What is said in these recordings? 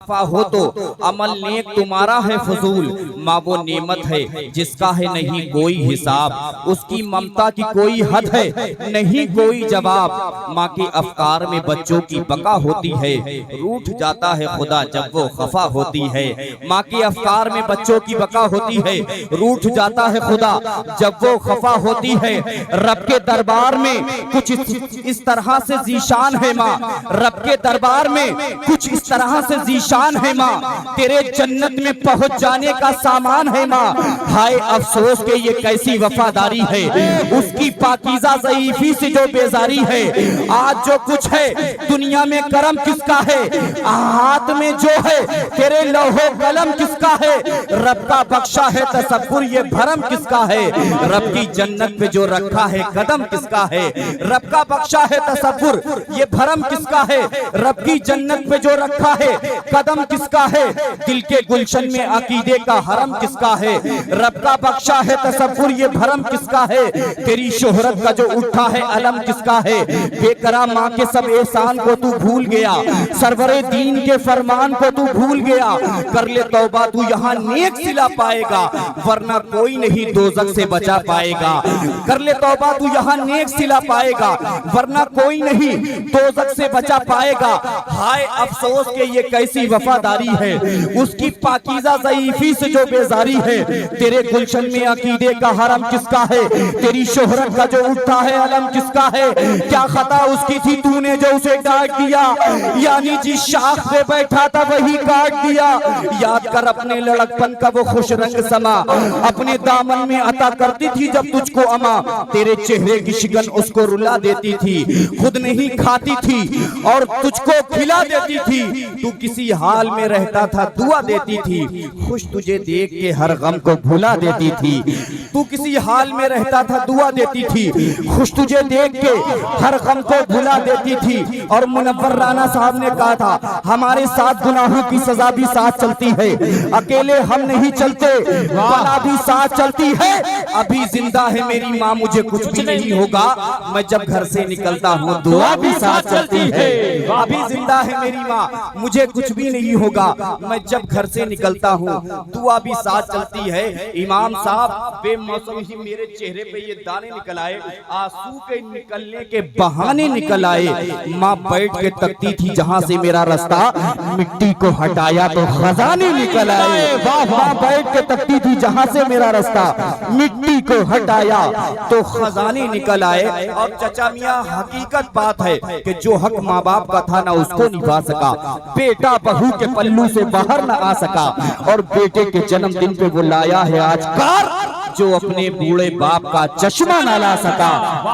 हो तो अमल नेक तुम्हारा है फजूल। माँ वो नेमत है जिसका है नहीं कोई हिसाब, उसकी ममता की कोई हद है नहीं कोई जवाब। माँ के अफकार में बच्चों की बका होती है, रूठ जाता है खुदा जब वो खफा होती है। माँ के अफकार में बच्चों की बका होती है, रूठ जाता है खुदा जब वो खफा होती है। रब के दरबार में कुछ इस तरह से जीशान है माँ, रब के दरबार में कुछ इस तरह से जीशान है माँ, तेरे जन्नत में पहुंच जाने का सामान है माँ। हाय अफसोस के ये कैसी वफादारी है, उसकी पाकीज़ा ज़ईफ़ी से जो बेजारी है। आज जो कुछ है दुनिया में करम किसका है, हाथ में जो है तेरे लौहो कलम किसका है। रब का बख्शा है तसब्बुर ये भरम किसका है, रब की जन्नत पे जो रखा है कदम किसका है। रब का बख्शा है तसब्बुर ये भरम किसका है, रब की जन्नत पे जो रखा है कदम किसका है। दिल के गुलशन में अकीदे का हरम किसका है, रब का बख्शा है तसब्बुर ये भरम किसका है। तेरी शोहरत का जो उठा है अलम किसका है, बेकरा माँ के सब एहसान को तू भूल गया, सरवरे दीन के फरमान को तू भूल गया। कर ले तौबा तू यहाँ नेक सिला पाएगा, वरना कोई नहीं दोज़ख से बचा पाएगा। कर ले तौबा तू यहाँ नेक सिला पाएगा, वरना कोई नहीं दोज़ख से बचा पाएगा। हाय अफसोस के ये कैसी वफादारी है, उसकी पाकीज़ा ज़ईफ़ी से जो बेजारी है। तेरे गुलशन में अकीदे का हरम किसका है, तेरी शोहरत का जो उठा है अलम किसका है। क्या खता उसकी थी तूने जो उसे डांट दिया, यानी जिस शाख पे बैठा था वही काट दिया। याद कर अपने लड़कपन का वो खुश रंग समा, अपने दामन में अता करती थी जब तुझको अमा। तेरे चेहरे की शिकन उसको रुला देती थी, खुद नहीं खाती थी और तुझको खिला देती थी। तू किसी हाल में रहता था दुआ देती थी, खुश तुझे देख के हर गम को भुला देती थी। तू किसी हाल में रहता था दुआ देती थी, खुश तुझे देख के हर गम को भुला देती थी। और मुनव्वर राना साहब ने कहा था हमारे साथ गुनाहों की सजा भी साथ चलती है, अकेले हम नहीं चलते बला भी साथ चलती है। अभी जिंदा है मेरी माँ मुझे कुछ भी नहीं होगा, मैं जब घर से निकलता हूँ दुआ भी साथ चलती है। अभी जिंदा है मेरी माँ मुझे कुछ भी नहीं होगा, मैं जब घर से निकलता हूँ दुआ भी साथ चलती है। इमाम साहब बेमौसम ही मेरे चेहरे पे ये दाने निकल आए, आंसू के निकलने के बहाने निकल आए। माँ बैठ के तकती थी जहाँ से मेरा रास्ता, मिट्टी को हटाया तो खजाने निकल आए। माँ बैठ के तकती थी जहाँ से मेरा रास्ता, मिट्टी को हटाया तो खजाने निकल आए। और चचा मियाँ हकीकत बात है कि जो हक माँ बाप का था ना उसको निभा सका, बेटा बहू के पल्लू से बाहर न आ सका। और बेटे के जन्मदिन पे वो लाया है आज कार, जो अपने बूढ़े बाप का चश्मा न ला सका।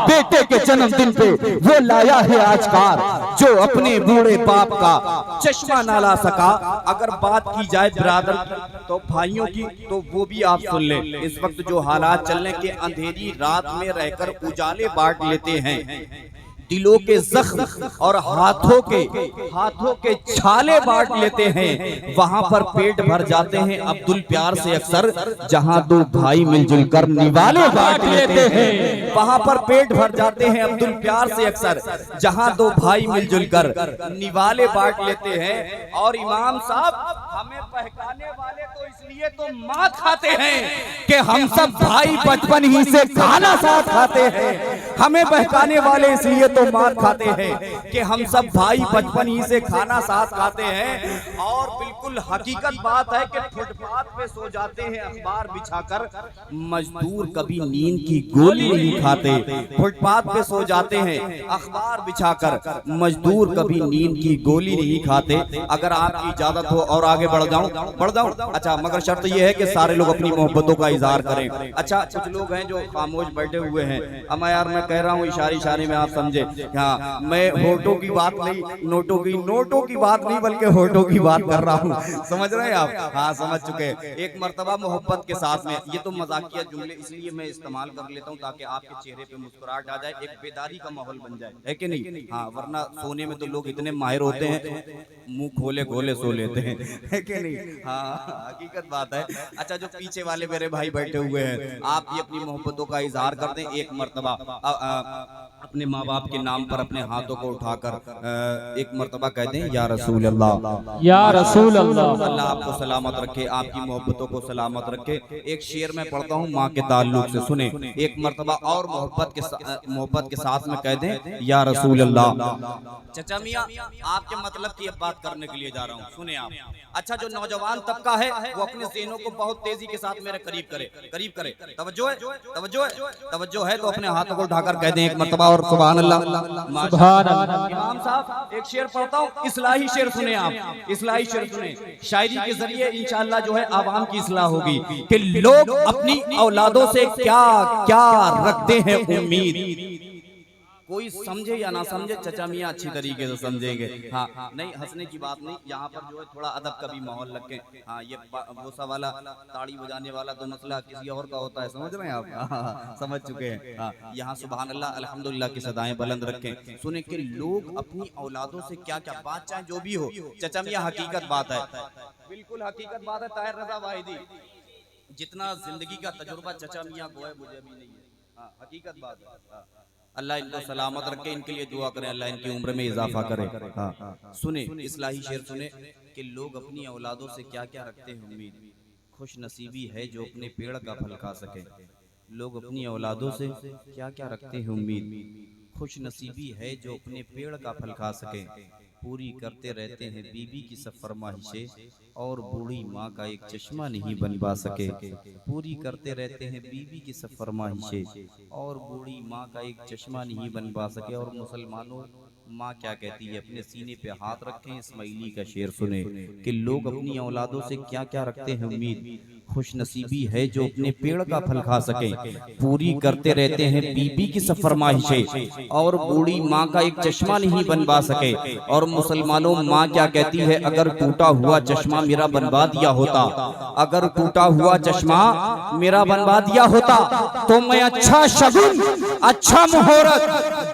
बेटे के जन्मदिन पे वो लाया है आज कार, जो अपने बूढ़े बाप का चश्मा न ला सका। अगर बात की जाए बिरादर तो भाइयों की, तो वो भी आप सुन लें। इस वक्त जो हालात चलने के, अंधेरी रात में रहकर उजाले बांट लेते हैं, दिलों के जख्म और हाथों के छाले बांट लेते हैं। वहां पर पेट भर जाते हैं अब्दुल प्यार से अक्सर, जहां दो भाई मिलजुल कर निवाले बांट लेते हैं। वहां पर पेट भर जाते हैं अब्दुल प्यार से अक्सर, जहां दो भाई मिलजुल कर निवाले बांट लेते हैं। और इमाम साहब हमें बहकाने वाले तो इसलिए तो माँ खाते हैं कि हम सब भाई बचपन ही से खाना साथ खाते हैं। हमें बहकाने वाले इसलिए तो मार खाते हैं कि हम सब भाई बचपन ही से खाना साथ खाते हैं। और बिल्कुल हकीकत बात है कि फुटपाथ पे सो जाते हैं अखबार बिछाकर, मजदूर कभी नींद की गोली नहीं खाते। फुटपाथ पे सो जाते हैं अखबार बिछाकर, मजदूर कभी नींद की गोली नहीं खाते। अगर आपकी इजाजत हो और आगे बढ़ जाऊं अच्छा, मगर शर्त यह है कि सारे लोग अपनी मोहब्बतों का इजहार करें। अच्छा, कुछ लोग हैं जो खामोश बैठे हुए हैं। अमा यार मैं कह रहा हूँ इशारे में आप समझे, हाँ मैं होठों की बात नहीं, नोटों की बात नहीं बल्कि होठों की बात कर रहा हूँ। समझ रहे हैं आप? हाँ समझ चुके हैं। एक मर्तबा मोहब्बत के साथ में, ये तो मजाकिया जुमले इसलिए मैं इस्तेमाल कर लेता हूँ ताकि आपके चेहरे पे मुस्कुराहट आ जाए, एक बेदारी का माहौल बन जाए, है कि नहीं? हाँ, वरना सोने में तो लोग इतने माहिर होते हैं, मुंह खोले खोले सो लेते हैं, है कि नहीं? हाँ हकीकत बात है। अच्छा, जो पीछे वाले मेरे भाई बैठे हुए हैं, आप भी अपनी मोहब्बतों का इजहार कर दें। एक मर्तबा अपने माँ बाप के नाम पर अपने हाथों को उठाकर एक मर्तबा कह दें, या रसूल अल्लाह, या रसूल अल्लाह। अल्लाह आपको सलामत रखे, आपकी मोहब्बतों को सलामत रखे। एक शेर में पढ़ता हूँ माँ के ताल्लुक से, सुने। एक मर्तबा और मोहब्बत के साथ में कह दें, या रसूल अल्लाह। चचा मियाँ, आपके मतलब की अब बात करने के लिए जा रहा हूँ, सुने आप। अच्छा, जो नौजवान तबका है वो अपने ज़हनों को बहुत तेजी के साथ मेरे करीब करे, करीब करे। तवज्जो है, तवज्जो है, तवज्जो है तो अपने हाथों को उठाकर कह दें एक मर्तबा और सुभान अल्लाह, सुभान अल्लाह। इमाम साहब, एक शेर पढ़ता हूँ, इस्लाही शेर सुने आप, इस्लाही शेर सुने। शायरी के जरिए इंशाअल्लाह जो है आवाम की इस्लाह होगी कि लोग अपनी औलादों से क्या क्या रखते हैं उम्मीद। कोई समझे या ना समझे, चचा मियाँ अच्छी तरीके से समझेंगे। हाँ, नहीं हंसने की बात नहीं, यहाँ पर जो है थोड़ा अदब का भी माहौल रखें। हाँ, ये वो सा वाला ताड़ी बजाने वाला तो मसला किसी और का होता है, समझ रहे हैं आप? हाँ, समझ चुके हैं। हाँ, यहाँ सुभान अल्लाह अल्हम्दुलिल्लाह की सदाएं बुलंद रखें। सुने कि लोग अपनी औलादों से क्या क्या बात, चाहे जो भी हो, चचा मियाँ हकीकत बात है, बिल्कुल हकीकत बात है। ताहिर रजा वाहिदी, जितना जिंदगी का तजुर्बा चचा मियाँ को है मुझे भी नहीं है। हाँ, हकीकत बात है। अल्लाह इनको सलामत रखे, इनके लिए दुआ करें, अल्लाह इनकी उम्र में इजाफा करे। हाँ, सुने इस्लाही शेर सुने कि लोग अपनी औलादों से क्या क्या रखते हैं उम्मीद। खुश नसीबी है जो अपने पेड़ का फल खा सके। लोग अपनी औलादों से क्या क्या रखते हैं उम्मीद। खुश नसीबी है जो अपने पेड़ का फल खा सके। पूरी करते रहते हैं बीबी की सब फरमाइशें, और बूढ़ी माँ का एक चश्मा नहीं बनवा सके। पूरी करते रहते हैं बीबी की सब फरमाइशें, और बूढ़ी माँ का एक चश्मा नहीं बनवा सके। और मुसलमानों, माँ क्या कहती है, अपने सीने पे हाथ रखें, इस्माइली का शेर सुने कि लोग अपनी औलादों से क्या क्या रखते हैं उम्मीद। खुश नसीबी है जो अपने पेड़ का फल खा सके। पूरी करते रहते हैं बीबी की सब फरमाइशें, और बूढ़ी माँ का एक चश्मा नहीं बनवा सके। और मुसलमानों, माँ क्या कहती है, अगर टूटा हुआ चश्मा मेरा बनवा दिया होता, अगर टूटा हुआ चश्मा मेरा बनवा दिया होता तो मैं अच्छा शगुन, अच्छा मुहूर्त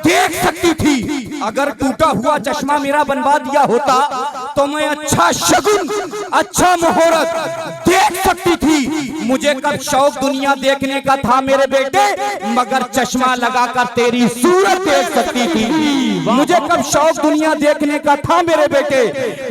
देख सकती थी। अगर टूटा हुआ चश्मा मेरा बनवा दिया होता तो मैं अच्छा शगुन, अच्छा मुहूर्त देख सकती थी। मुझे कब शौक दुनिया देखने का था मेरे बेटे, मगर चश्मा लगाकर तेरी सूरत देख सकती थी। मुझे कब शौक दुनिया देखने का था मेरे बेटे,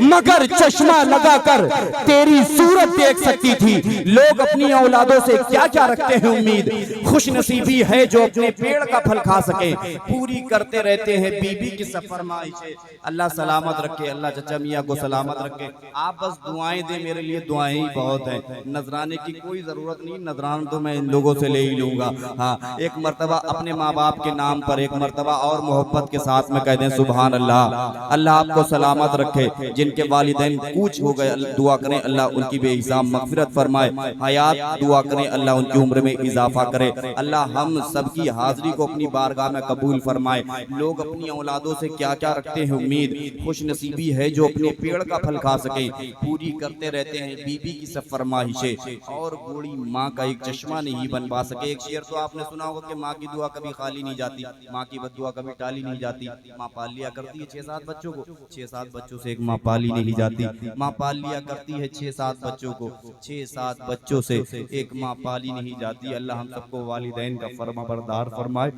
मगर चश्मा लगाकर तेरी सूरत देख सकती थी। लोग अपनी औलादों से क्या क्या रखते हैं उम्मीद। खुश नसीबी है जो अपने पेड़ का फल खा सके। पूरी करते रहते हैं बीबी की सब फरमाइशें। अल्लाह सलामत रखे, अल्लाह चचा मियाँ को सलामत रखे। आप बस दुआएं दे, मेरे लिए दुआएं ही बहुत है, नजराने की कोई जरूरत नहीं। नजरान तो मैं इन लोगों से ले ही लूंगा। हाँ, एक मर्तबा अपने माँ बाप के नाम पर एक मर्तबा और मोहब्बत के साथ में कह दें सुभान अल्लाह। अल्लाह आपको सलामत रखे। जिनके वालिदैन कूच हो गए, दुआ करें अल्लाह उनकी बेहिसाब मगफिरत फरमाए। हयात दुआ करें अल्लाह उनकी उम्र में इजाफा करे। अल्लाह हम सबकी हाजिरी को अपनी बारगाह में कबूल फरमाए। लोग अपनी औलादों से क्या क्या रखते हैं उम्मीद। खुश नसीबी है जो अपने पेड़ का फल खा सके। पूरी करते रहते हैं बीबी की सब फरमाइशें, और बूढ़ी माँ का एक चश्मा नहीं बनवा सके। एक शेर तो आपने सुना होगा कि माँ की दुआ कभी खाली नहीं जाती, माँ की बद्दुआ कभी टाली नहीं जाती। माँ पाल लिया करती है 6-7 बच्चों को, 6-7 बच्चों से एक माँ पाली नहीं जाती। माँ पाल लिया करती है 6-7 बच्चों को, 6-7 बच्चों से एक माँ पाली नहीं जाती। अल्लाह हम सबको वालिदैन का फरमाबरदार फरमाए।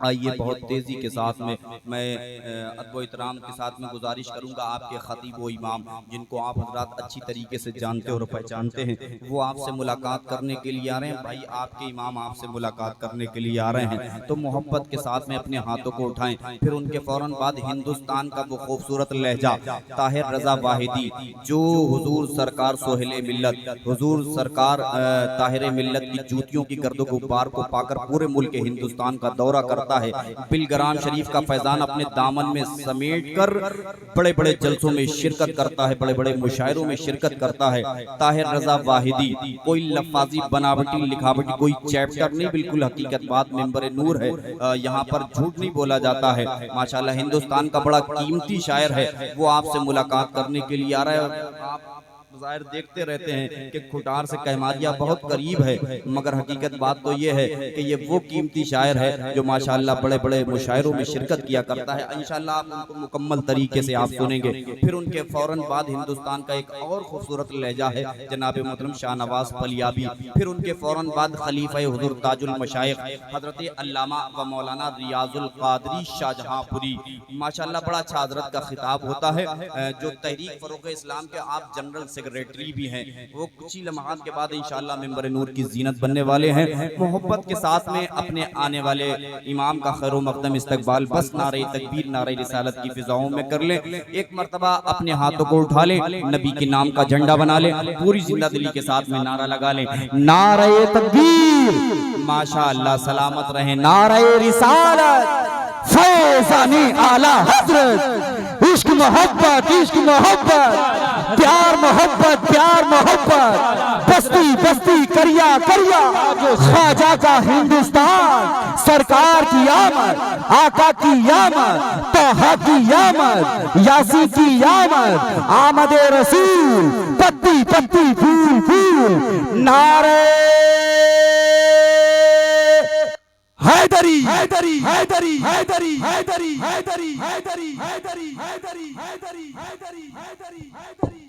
आइए बहुत तेजी के साथ में मैं अदब इहतराम के साथ में गुजारिश करूंगा, आपके खतीब व इमाम जिनको आप हजरात अच्छी तरीके से जानते और पहचानते हैं, वो आपसे मुलाकात करने के लिए आ रहे हैं। भाई आपके इमाम आपसे मुलाकात करने के लिए आ रहे हैं, तो मोहब्बत के साथ में अपने हाथों को उठाएं। फिर उनके फौरन बाद हिंदुस्तान का वो खूबसूरत लहजा ताहिर रजा वाहिदी, जो हुजूर सरकार सोहेले मिल्लत, हुजूर सरकार ताहिर मिल्लत की जूतियों की गर्दो गुब्बार को पाकर पूरे मुल्क हिंदुस्तान का दौरा करता है। बिलग्राम शरीफ का फैजान अपने दामन में समेट कर बड़े बड़े जलसों में शिरकत करता है, बड़े बड़े मुशायरों में शिरकत करता है। ताहिर रजा वाहिदी कोई लफाजी बनावटी लिखावटी कोई चैप्टर नहीं, बिल्कुल हकीकत बात मिंबर नूर है। यहाँ पर झूठ नहीं बोला जाता है। माशाल्लाह हिंदुस्तान का बड़ा कीमती शायर है, वो आपसे मुलाकात करने के लिए आ रहा है। ज़ाहिर देखते रहते हैं कि खुटार से कहमारिया बहुत करीब है, मगर हकीकत बात तो ये है कि ये वो कीमती शायर है जो माशाअल्लाह बड़े बड़े मुशायरों में शिरकत किया करता है। इंशाअल्लाह आप उनको मुकम्मल तरीके से आप सुनेंगे। फिर उनके फौरन बाद हिंदुस्तान का एक और खूबसूरत लहजा है जनाब मोहतरम शाहनवाज फलियाबी। फिर उनके फौरन बाद खलीफा हुजूर ताजुल मशाइख हजरत अल्लामा व मौलाना रियाजुल कादरी शाहजहांपुरी। माशाअल्लाह बड़ा अच्छा हजरत का खिताब होता है। जो तहरीक फरोग इस्लाम के आप जनरल सेक्रेटरी भी हैं, वो कुछ ही लम्हात के बाद इंशाअल्लाह मिंबर नूर की जीनत बनने वाले हैं। मोहब्बत के साथ में अपने आने वाले इमाम का खैर मकदम इस्तकबाल बस नारे तकबीर नारे रिसालत की फिजाओं में कर ले। एक मरतबा अपने हाथों को उठा ले, नबी के नाम का झंडा बना ले, पूरी जिंदा दिली के साथ में नारा लगा ले, नारे तकबीर, माशाअल्लाह सलामत रहे, नारे रिसालत, फैज़ाने आला हज़रत, इश्क मोहब्बत, इश्क मोहब्बत, प्यार मोहब्बत, प्यार मोहब्बत, बस्ती बस्ती करिया करिया, ख्वाजा का हिंदुस्तान, सरकार की आमद, आका की आमद, तोहा की आमद, यासी की आमद, आमद रसूल, पत्ती पत्ती फूल फूल, नारे हैदरी हैदरी हैदरी हैदरी हैदरी हैदरी हैदरी हैदरी हैदरी हैदरी हैदरी हैदरी हैदरी।